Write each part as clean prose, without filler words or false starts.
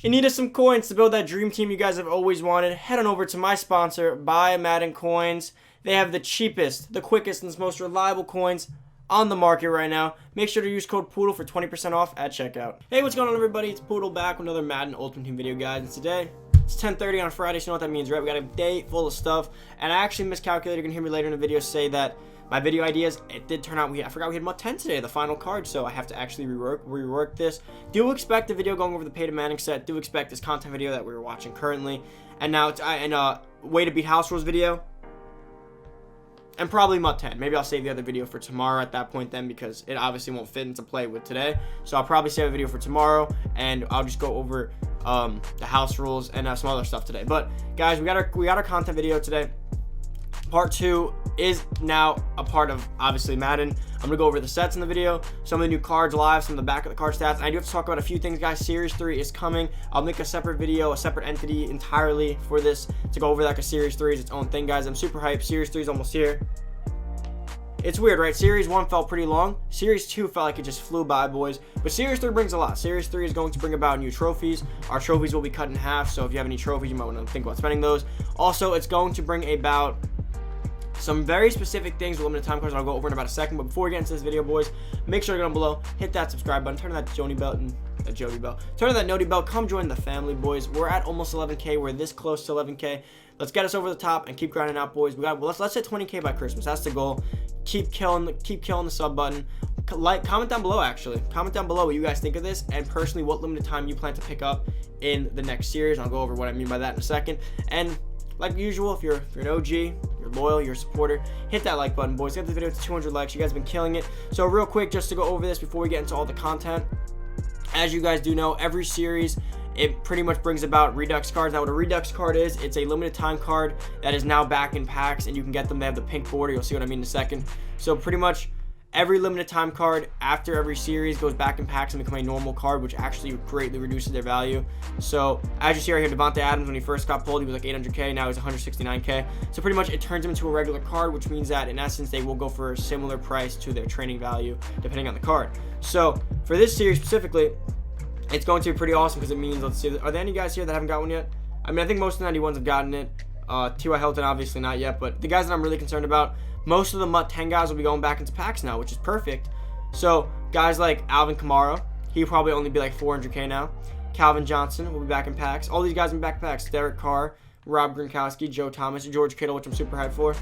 You needed some coins to build that dream team you guys have always wanted. Head on over to my sponsor, Buy Madden Coins. They have the cheapest, the quickest, and most reliable coins on the market right now. Make sure to use code Poodle for 20% off at checkout. Hey, what's going on, everybody? It's Poodle back with another Madden Ultimate Team video, guys. And today, it's 10:30 on a Friday, so you know what that means, right? We got a day full of stuff. And I actually miscalculated. You're going to hear me later in the video say that my video ideas, it did turn out, I forgot we had Mod 10 today, the final card, so I have to actually rework this. Do expect a video going over the Peyton Manning Set. Do expect this content video that we're watching currently. And now it's way to beat house rules video. And probably Mod 10. Maybe I'll save the other video for tomorrow at that point then, because it obviously won't fit into play with today. So I'll probably save a video for tomorrow, and I'll just go over the house rules and some other stuff today. But guys, we got our content video today. Part 2 is now a part of, obviously, Madden. I'm going to go over the sets in the video, some of the new cards live, some of the back of the card stats. I do have to talk about a few things, guys. Series 3 is coming. I'll make a separate video, a separate entity entirely for this to go over that, because Series 3 is its own thing, guys. I'm super hyped. Series 3 is almost here. It's weird, right? Series 1 felt pretty long. Series 2 felt like it just flew by, boys. But Series 3 brings a lot. Series 3 is going to bring about new trophies. Our trophies will be cut in half, so if you have any trophies, you might want to think about spending those. Also, it's going to bring about some very specific things with limited time cards I'll go over in about a second. But before we get into this video, boys, make sure to go down below, hit that subscribe button, turn on that Jody bell, turn on that noti bell, come join the family, boys. We're at almost 11K. We're this close to 11K. Let's get us over the top and keep grinding out, boys. Let's hit 20K by Christmas. That's the goal. Keep killing the sub button. Comment down below, actually. Comment down below what you guys think of this, and personally what limited time you plan to pick up in the next series. I'll go over what I mean by that in a second. And like usual, if you're an OG, you're loyal, you're a supporter, hit that like button, boys. Get the video to 200 likes. You guys have been killing it. So real quick, just to go over this before we get into all the content. As you guys do know, every series, it pretty much brings about Redux Cards. Now, what a Redux Card is, it's a limited time card that is now back in packs, and you can get them. They have the pink border. You'll see what I mean in a second. So pretty much every limited time card after every series goes back in packs and become a normal card, which actually greatly reduces their value. So as you see right here, Davante Adams, when he first got pulled, he was like 800K. Now he's 169K. So pretty much it turns him into a regular card, which means that in essence they will go for a similar price to their training value depending on the card. So for this series specifically, it's going to be pretty awesome, because it means, let's see, are there any guys here that haven't got one yet? I mean, I think most of the 91s have gotten it. T.Y. Hilton obviously not yet, but the guys that I'm really concerned about, most of the Mod 10 guys will be going back into packs now, which is perfect. So guys like Alvin Kamara, he'll probably only be like 400K now. Calvin Johnson will be back in packs. All these guys in back packs. Derek Carr, Rob Gronkowski, Joe Thomas, George Kittle, which I'm super hyped for.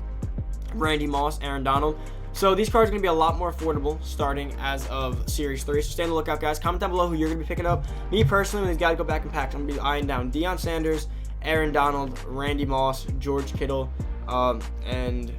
Randy Moss, Aaron Donald. So these cards are going to be a lot more affordable starting as of Series 3. So stay on the lookout, guys. Comment down below who you're going to be picking up. Me personally, when these guys go back in packs, I'm going to be eyeing down Deion Sanders, Aaron Donald, Randy Moss, George Kittle, and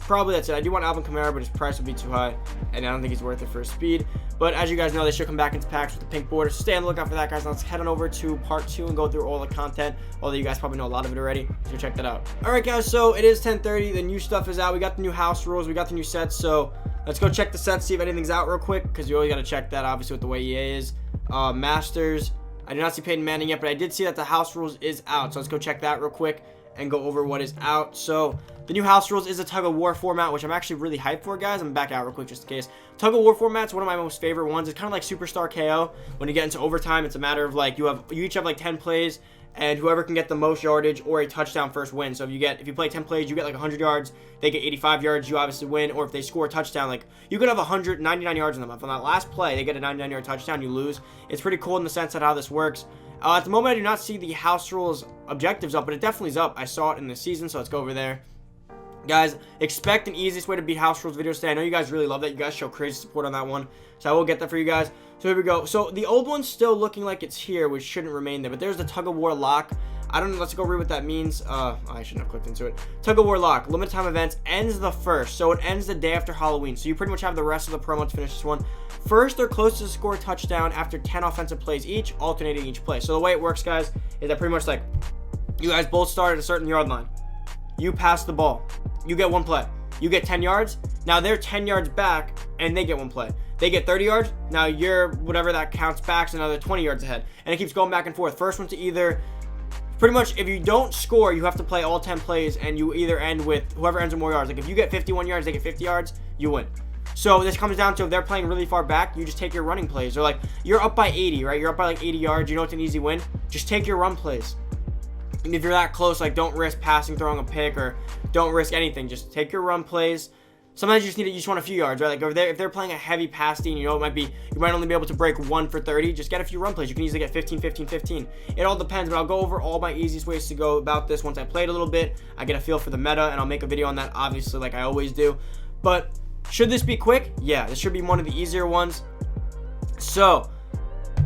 probably that's it. I do want Alvin Kamara, but his price would be too high, and I don't think he's worth it for his speed. But as you guys know, they should come back into packs with the pink border. So stay on the lookout for that, guys. Now let's head on over to part 2 and go through all the content, although you guys probably know a lot of it already. So check that out. All right, guys, so it is 10:30. The new stuff is out. We got the new house rules. We got the new sets. So let's go check the sets, see if anything's out real quick, because you always got to check that, obviously, with the way EA is. Masters. I did not see Peyton Manning yet, but I did see that the house rules is out. So let's go check that real quick and go over what is out. So the new house rules is a tug of war format, which I'm actually really hyped for, guys. I'm back out real quick just in case. Tug of war format's one of my most favorite ones. It's kind of like Superstar KO. When you get into overtime, it's a matter of like you each have like 10 plays, and whoever can get the most yardage or a touchdown first wins. So if you play 10 plays, you get like 100 yards, they get 85 yards, you obviously win. Or if they score a touchdown, like you could have 199 yards on them. If on that last play they get a 99-yard touchdown, you lose. It's pretty cool in the sense of how this works. At the moment, I do not see the house rules objectives up, but it definitely is up. I saw it in the season, so let's go over there. Guys, expect an easiest way to beat house rules video today. I know you guys really love that. You guys show crazy support on that one, so I will get that for you guys. So here we go. So the old one's still looking like it's here, which shouldn't remain there, but there's the tug of war lock. I don't know. Let's go read what that means. I shouldn't have clicked into it. Tug of war lock. Limited time events ends the 1st, so it ends the day after Halloween. So you pretty much have the rest of the promo to finish this one. First, they're close to score a touchdown after 10 offensive plays each, alternating each play. So the way it works, guys, is that pretty much like you guys both start at a certain yard line. You pass the ball. You get one play. You get 10 yards. Now they're 10 yards back, and they get one play. They get 30 yards. Now you're, whatever that counts back, another 20 yards ahead. And it keeps going back and forth. First one to either, pretty much, if you don't score, you have to play all 10 plays, and you either end with, whoever ends with more yards. Like if you get 51 yards, they get 50 yards, you win. So this comes down to if they're playing really far back, you just take your running plays. Or like you're up by 80, right? You're up by like 80 yards. You know it's an easy win. Just take your run plays. And if you're that close, like don't risk passing, throwing a pick, or don't risk anything. Just take your run plays. Sometimes you just want a few yards, right? Like if they're playing a heavy pass team, you know you might only be able to break 1 for 30. Just get a few run plays. You can easily get 15, 15, 15. It all depends, but I'll go over all my easiest ways to go about this once I played a little bit. I get a feel for the meta, and I'll make a video on that, obviously, like I always do. But should this be quick? Yeah, this should be one of the easier ones. So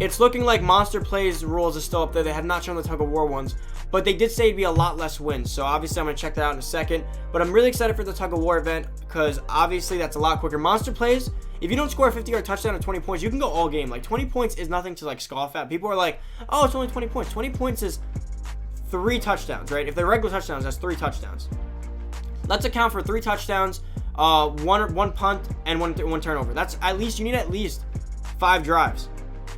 it's looking like Monster Plays rules is still up there. They have not shown the tug of war ones, but they did say it'd be a lot less wins. So obviously I'm going to check that out in a second. But I'm really excited for the tug of war event because obviously that's a lot quicker. Monster Plays, if you don't score a 50-yard touchdown or 20 points, you can go all game. Like 20 points is nothing to like scoff at. People are like, oh, it's only 20 points. 20 points is 3 touchdowns, right? If they're regular touchdowns, that's 3 touchdowns. Let's account for 3 touchdowns, one punt, and one turnover. That's at least, you need at least 5 drives.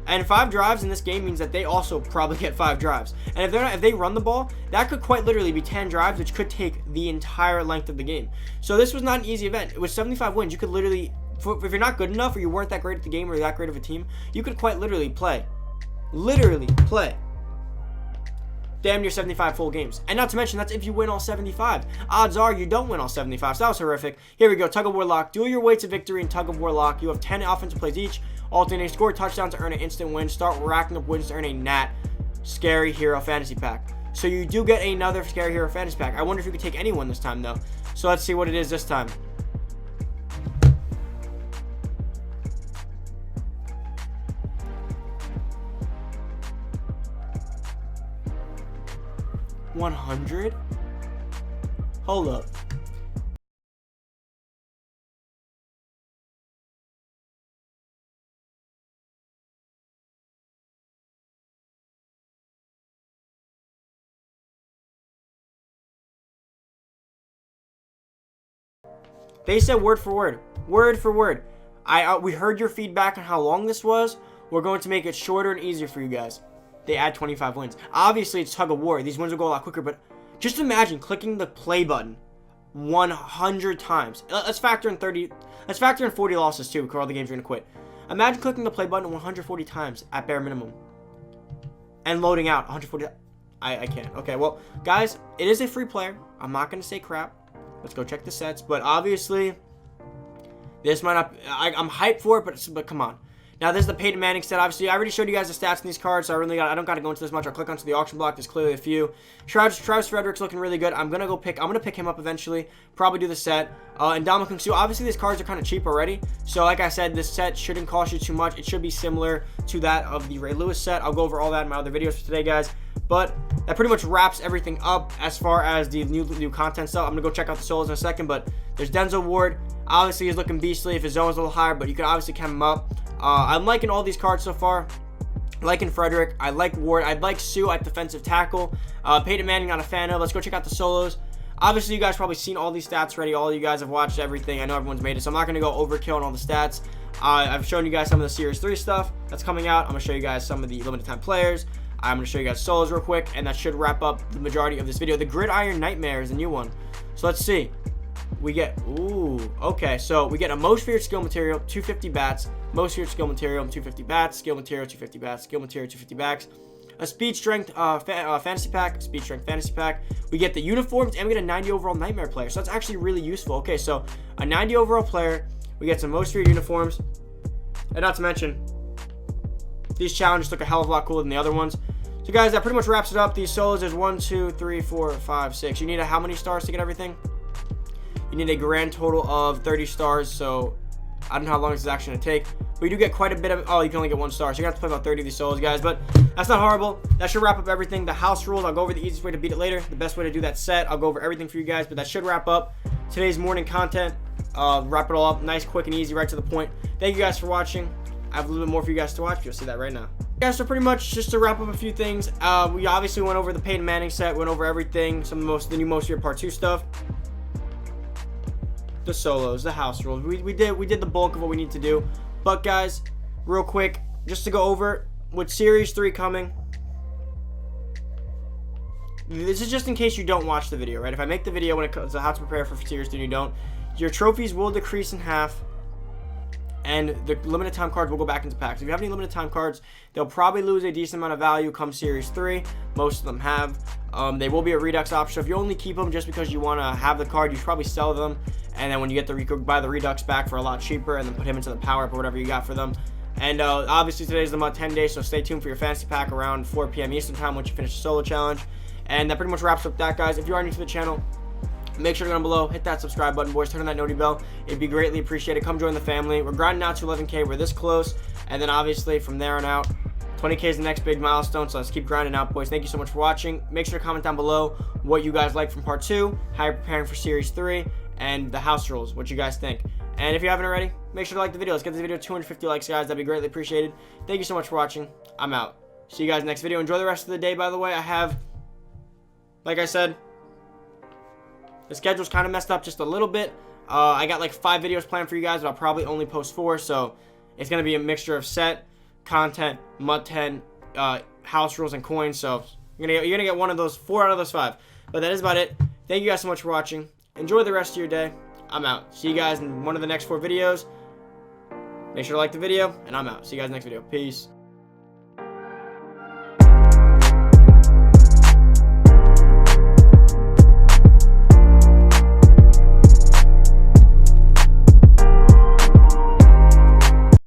And 5 drives in this game means that they also probably get 5 drives. And if they run the ball, that could quite literally be 10 drives, which could take the entire length of the game. So this was not an easy event. It was 75 wins. You could literally, if you're not good enough or you weren't that great at the game or that great of a team, you could quite literally play damn near 75 full games. And not to mention, that's if you win all 75. Odds are you don't win all 75, so that was horrific. Here we go, Tug of War Lock. Duel your way to victory in Tug of War Lock. You have 10 offensive plays each. Alternate score touchdown to earn an instant win. Start racking up wins to earn a Nat Scary Hero Fantasy Pack. So you do get another Scary Hero Fantasy Pack. I wonder if you could take anyone this time, though. So let's see what it is this time. $100? Hold up. They said word for word. Word for word. We heard your feedback on how long this was. We're going to make it shorter and easier for you guys. They add 25 wins. Obviously, it's tug of war. These wins will go a lot quicker, but just imagine clicking the play button 100 times. Let's factor in 30. Let's factor in 40 losses too, because all the games are going to quit. Imagine clicking the play button 140 times at bare minimum. And loading out 140. I can't. Okay, well, guys, it is a free player. I'm not going to say crap. Let's go check the sets. But obviously, this might not... I'm hyped for it, but come on. Now, this is the Peyton Manning set. Obviously, I already showed you guys the stats in these cards, so I don't got to go into this much. I'll click onto the auction block. There's clearly a few. Travis Frederick's looking really good. I'm gonna pick him up eventually. Probably do the set. And Dominic Sue. Obviously, these cards are kind of cheap already. So, like I said, this set shouldn't cost you too much. It should be similar to that of the Ray Lewis set. I'll go over all that in my other videos for today, guys. But that pretty much wraps everything up as far as the new content stuff. I'm gonna go check out the solos in a second. But there's Denzil Ward. Obviously, he's looking beastly if his zone is a little higher, but you can obviously chem him up. I'm liking all these cards so far. Liking Frederick. I like Ward. I like Sue at defensive tackle. Peyton Manning, not a fan of. Let's go check out the solos. Obviously, you guys probably seen all these stats already. All you guys have watched everything. I know everyone's made it, so I'm not going to go overkill on all the stats. I've shown you guys some of the Series 3 stuff that's coming out. I'm going to show you guys some of the limited time players. I'm going to show you guys solos real quick, and that should wrap up the majority of this video. The Gridiron Nightmare is a new one. So let's see. We get, okay, so we get a most feared skill material, 250 bats, most feared skill material, 250 bats, skill material, 250 bats, skill material, 250 bats, a speed strength fantasy pack, speed strength fantasy pack. We get the uniforms, and we get a 90 overall nightmare player, so that's actually really useful. Okay, so a 90 overall player, we get some most feared uniforms, and not to mention, these challenges look a hell of a lot cooler than the other ones. So guys, that pretty much wraps it up. These solos, there's 1, 2, 3, 4, 5, 6. You need how many stars to get everything? You need a grand total of 30 stars, so I don't know how long this is actually going to take. But you do get quite a bit of... Oh, you can only get 1 star, so you're going to have to play about 30 of these solos, guys. But that's not horrible. That should wrap up everything. The house rules, I'll go over the easiest way to beat it later. The best way to do that set, I'll go over everything for you guys. But that should wrap up today's morning content. Wrap it all up. Nice, quick, and easy, right to the point. Thank you guys for watching. I have a little bit more for you guys to watch. You'll see that right now. Guys, so pretty much just to wrap up a few things. We obviously went over the Peyton Manning set. Went over everything. Some of the new Most Feared Part 2 stuff. The solos, the house rules. We did the bulk of what we need to do. But guys, real quick, just to go over with Series 3 coming. This is just in case you don't watch the video, right? If I make the video when it comes to how to prepare for Series 3 and you don't, your trophies will decrease in half. and the limited time cards will go back into packs. If you have any limited time cards, they'll probably lose a decent amount of value come Series 3. Most of them have. They will be a Redux option. So if you only keep them just because you want to have the card, you should probably sell them. And then when you get buy the Redux back for a lot cheaper and then put him into the power up or whatever you got for them. And obviously today's the month 10 days, so stay tuned for your fantasy pack around 4 p.m. Eastern time once you finish the solo challenge. And that pretty much wraps up that, guys. If you are new to the channel, make sure to go down below, hit that subscribe button, boys, turn on that noti bell. It'd be greatly appreciated. Come join the family. We're grinding out to 11K. We're this close. And then obviously from there on out, 20K is the next big milestone, so let's keep grinding out, boys. Thank you so much for watching. Make sure to comment down below what you guys like from part 2, how you're preparing for Series 3, and the house rules, what you guys think. And if you haven't already, make sure to like the video. Let's get this video to 250 likes, guys. That'd be greatly appreciated. Thank you so much for watching. I'm out. See you guys next video. Enjoy the rest of the day, by the way. I have, like I said, the schedule's kind of messed up just a little bit. I got like 5 videos planned for you guys, but I'll probably only post 4. So it's going to be a mixture of set, content, mud 10, house rules, and coins. So you're gonna get one of those, 4 out of those 5. But that is about it. Thank you guys so much for watching. Enjoy the rest of your day. I'm out. See you guys in one of the next 4 videos. Make sure to like the video, and I'm out. See you guys next video. Peace.